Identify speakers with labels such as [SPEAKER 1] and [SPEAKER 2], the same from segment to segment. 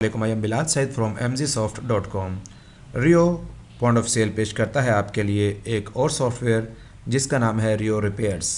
[SPEAKER 1] I am Bilal Saeed from mgsoft.com। Rio point of sale पेश करता है आपके लिए एक और सॉफ्टवेयर जिसका नाम है रियो रिपेयर्स।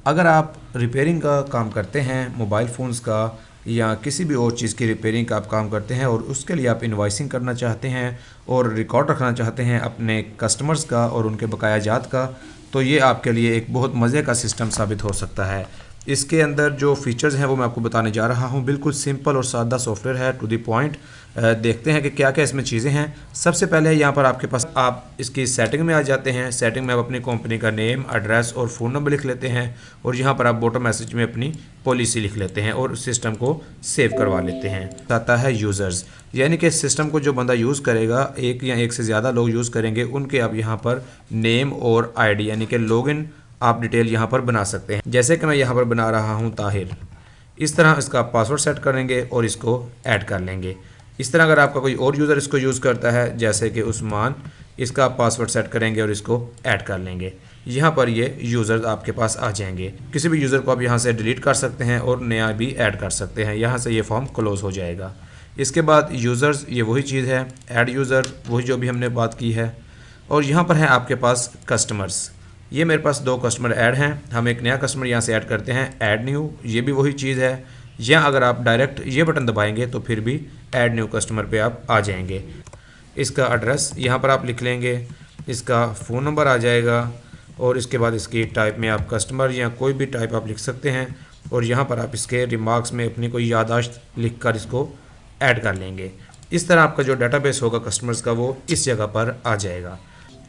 [SPEAKER 1] अगर आप रिपेयरिंग का काम करते हैं, मोबाइल फ़ोन्स का या किसी भी और चीज़ की रिपेयरिंग का आप काम करते हैं और उसके लिए आप इनवॉइसिंग करना चाहते हैं और रिकॉर्ड रखना चाहते हैं अपने कस्टमर्स का और उनके बकाया जात का, तो ये आपके लिए एक बहुत मज़े का सिस्टम साबित हो सकता है। इसके अंदर जो फीचर्स हैं वो मैं आपको बताने जा रहा हूँ। बिल्कुल सिंपल और सादा सॉफ्टवेयर है, टू द पॉइंट। देखते हैं कि क्या क्या इसमें चीज़ें हैं। सबसे पहले यहाँ पर आपके पास आप इसकी सेटिंग में आ जाते हैं। सेटिंग में आप अपनी कंपनी का नेम, एड्रेस और फ़ोन नंबर लिख लेते हैं और यहाँ पर आप बॉटम मैसेज में अपनी पॉलिसी लिख लेते हैं और सिस्टम को सेव करवा लेते हैं। आता है यूज़र्स, यानी कि सिस्टम को जो बंदा यूज़ करेगा, एक या एक से ज़्यादा लोग यूज़ करेंगे, उनके आप यहाँ पर नेम और आईडी यानी कि लॉगिन आप डिटेल यहाँ पर बना सकते हैं। जैसे कि मैं यहाँ पर बना रहा हूँ ताहिर। इस तरह इसका पासवर्ड सेट करेंगे और इसको ऐड कर लेंगे। इस तरह अगर आपका कोई और यूज़र इसको यूज़ करता है जैसे कि उस्मान, इसका पासवर्ड सेट करेंगे और इसको ऐड कर लेंगे। यहाँ पर ये यूज़र्स आपके पास आ जाएंगे। किसी भी यूज़र को आप यहाँ से डिलीट कर सकते हैं और नया भी ऐड कर सकते हैं। यहाँ से ये फॉर्म क्लोज हो जाएगा। इसके बाद यूज़र्स, ये वही चीज़ है, ऐड यूज़र वही जो भी हमने बात की है। और यहाँ पर है आपके पास कस्टमर्स। ये मेरे पास 2 कस्टमर ऐड हैं। हम एक नया कस्टमर यहाँ से ऐड करते हैं, ऐड न्यू, ये भी वही चीज़ है। या अगर आप डायरेक्ट ये बटन दबाएंगे तो फिर भी ऐड न्यू कस्टमर पे आप आ जाएंगे। इसका एड्रेस यहाँ पर आप लिख लेंगे, इसका फ़ोन नंबर आ जाएगा और इसके बाद इसकी टाइप में आप कस्टमर या कोई भी टाइप आप लिख सकते हैं और यहाँ पर आप इसके रिमार्क्स में अपनी कोई याददाश्त लिख कर इसको ऐड कर लेंगे। इस तरह आपका जो डाटाबेस होगा कस्टमर्स का वो इस जगह पर आ जाएगा।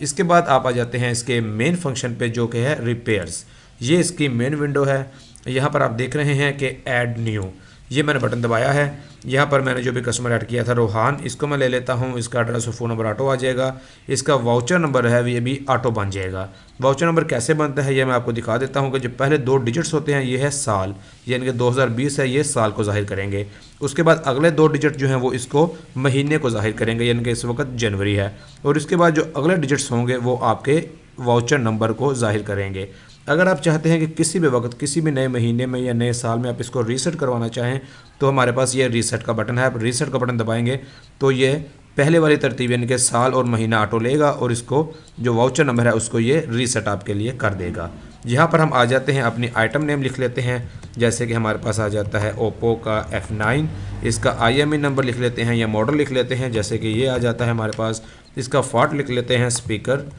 [SPEAKER 1] इसके बाद आप आ जाते हैं इसके मेन फंक्शन पे जो कि है रिपेयर्स। ये इसकी मेन विंडो है। यहाँ पर आप देख रहे हैं कि ऐड न्यू, ये मैंने बटन दबाया है। यहाँ पर मैंने जो भी कस्टमर ऐड किया था रोहान, इसको मैं ले लेता हूँ। इसका एड्रेस और फ़ोन नंबर ऑटो आ जाएगा। इसका वाउचर नंबर है ये भी ऑटो बन जाएगा। वाउचर नंबर कैसे बनता है ये मैं आपको दिखा देता हूँ कि जो पहले 2 डिजिट्स होते हैं ये है साल, यानी कि 2020 है, ये साल को ज़ाहिर करेंगे। उसके बाद अगले 2 डिजिट जो हैं वो इसको महीने को ज़ाहिर करेंगे, यानी कि इस वक्त जनवरी है। और इसके बाद जो अगले डिजिट्स होंगे वो आपके वाउचर नंबर को ज़ाहिर करेंगे। अगर आप चाहते हैं कि किसी भी वक्त, किसी भी नए महीने में या नए साल में आप इसको रीसेट करवाना चाहें तो हमारे पास ये रीसेट का बटन है। आप रीसेट का बटन दबाएंगे तो ये पहले वाली तरतीब यानी कि साल और महीना ऑटो लेगा और इसको जो वाउचर नंबर है उसको ये रीसेट आपके लिए कर देगा। यहाँ पर हम आ जाते हैं, अपनी आइटम नेम लिख लेते हैं। जैसे कि हमारे पास आ जाता है ओप्पो का F9, इसका IMEI नंबर लिख लेते हैं या मॉडल लिख लेते हैं, जैसे कि ये आ जाता है हमारे पास। इसका फॉन्ट लिख लेते हैं स्पीकर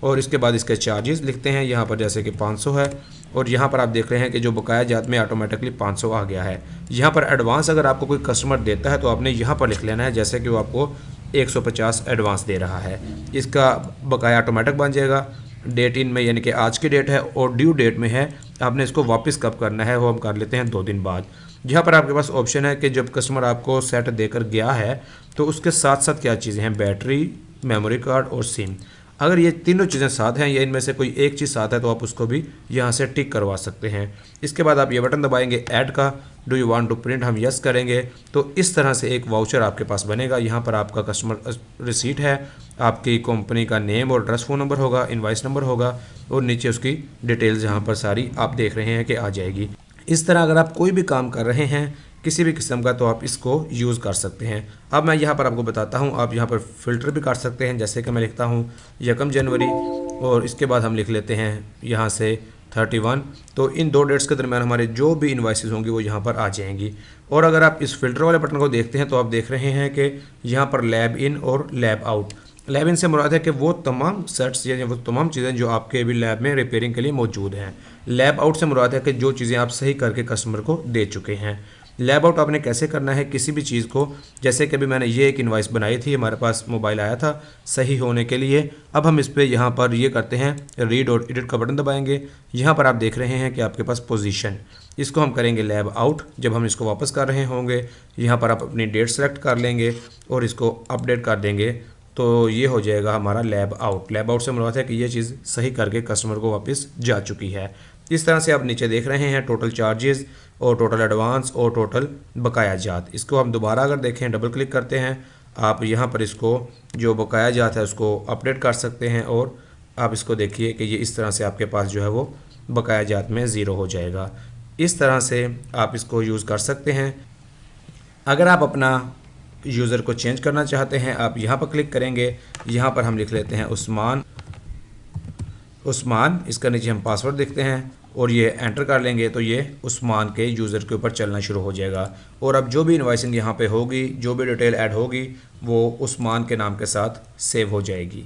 [SPEAKER 1] और इसके बाद इसके चार्जेस लिखते हैं यहाँ पर, जैसे कि 500 है। और यहाँ पर आप देख रहे हैं कि जो बकाया जात में ऑटोमेटिकली 500 आ गया है। यहाँ पर एडवांस अगर आपको कोई कस्टमर देता है तो आपने यहाँ पर लिख लेना है, जैसे कि वो आपको 150 एडवांस दे रहा है। इसका बकाया ऑटोमेटिक बन जाएगा। डेट इन में यानी कि आज की डेट है और ड्यू डेट में है, आपने इसको वापस कब करना है वो हम कर लेते हैं 2 दिन बाद। यहाँ पर आपके पास ऑप्शन है कि जब कस्टमर आपको सेट देकर गया है तो उसके साथ साथ क्या चीज़ें हैं, बैटरी, मेमोरी कार्ड और सिम। अगर ये तीनों चीज़ें साथ हैं या इनमें से कोई एक चीज़ साथ है तो आप उसको भी यहाँ से टिक करवा सकते हैं। इसके बाद आप ये बटन दबाएंगे ऐड का, do you want to print, हम यस करेंगे तो इस तरह से एक वाउचर आपके पास बनेगा। यहाँ पर आपका कस्टमर रिसीट है, आपकी कंपनी का नेम और एड्रेस, फ़ोन नंबर होगा, इनवॉइस नंबर होगा और नीचे उसकी डिटेल्स यहाँ पर सारी आप देख रहे हैं कि आ जाएगी। इस तरह अगर आप कोई भी काम कर रहे हैं किसी भी किस्म का तो आप इसको यूज़ कर सकते हैं। अब मैं यहाँ पर आपको बताता हूँ, आप यहाँ पर फ़िल्टर भी कर सकते हैं। जैसे कि मैं लिखता हूँ 1 जनवरी और इसके बाद हम लिख लेते हैं यहाँ से 31। तो इन 2 डेट्स के दरम्यान हमारे जो भी इन्वाइसेस होंगी वो यहाँ पर आ जाएंगी। और अगर आप इस फ़िल्टर वाले बटन को देखते हैं तो आप देख रहे हैं कि यहाँ पर लैब इन और लैब आउट। लैब इन से मुराद है कि वो तमाम सेट्स या वो तमाम चीज़ें जो आपके भी लैब में रिपेयरिंग के लिए मौजूद हैं। लैब आउट से मुराद है कि जो चीज़ें आप सही करके कस्टमर को दे चुके हैं। लैब आउट आपने कैसे करना है किसी भी चीज़ को, जैसे कि अभी मैंने ये एक इनवाइस बनाई थी, हमारे पास मोबाइल आया था सही होने के लिए। अब हम इस पर यहाँ पर ये करते हैं, रीड और एडिट का बटन दबाएंगे। यहाँ पर आप देख रहे हैं कि आपके पास पोजीशन, इसको हम करेंगे लैब आउट। जब हम इसको वापस कर रहे होंगे यहाँ पर आप अपनी डेट सेलेक्ट कर लेंगे और इसको अपडेट कर देंगे तो ये हो जाएगा हमारा लैब आउट। लैब आउट से मुराद है कि ये चीज़ सही करके कस्टमर को वापस जा चुकी है। इस तरह से आप नीचे देख रहे हैं टोटल चार्जेस और टोटल एडवांस और टोटल बकाया जात। इसको हम दोबारा अगर देखें, डबल क्लिक करते हैं, आप यहाँ पर इसको जो बकाया जात है उसको अपडेट कर सकते हैं और आप इसको देखिए कि ये इस तरह से आपके पास जो है वो बकाया जात में 0 हो जाएगा। इस तरह से आप इसको यूज़ कर सकते हैं। अगर आप अपना यूज़र को चेंज करना चाहते हैं आप यहाँ पर क्लिक करेंगे। यहाँ पर हम लिख लेते हैं उस्मान। इसका नीचे हम पासवर्ड देखते हैं और ये एंटर कर लेंगे तो ये उस्मान के यूज़र के ऊपर चलना शुरू हो जाएगा। और अब जो भी इनवॉइसिंग यहाँ पे होगी, जो भी डिटेल ऐड होगी, वो उस्मान के नाम के साथ सेव हो जाएगी।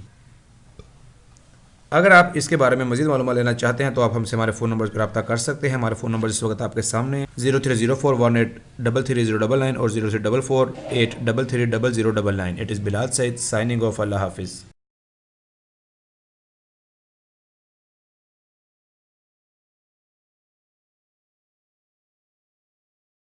[SPEAKER 1] अगर आप इसके बारे में मज़ीद मालूमात लेना चाहते हैं तो आप हमसे हमारे फ़ोन नंबर पर रब्ता कर सकते हैं। हमारे फ़ोन नंबर इस वक्त आपके सामने 030418330099 और 034483330099। It is Bilal Saeed signing off. अल्लाह हाफिज़।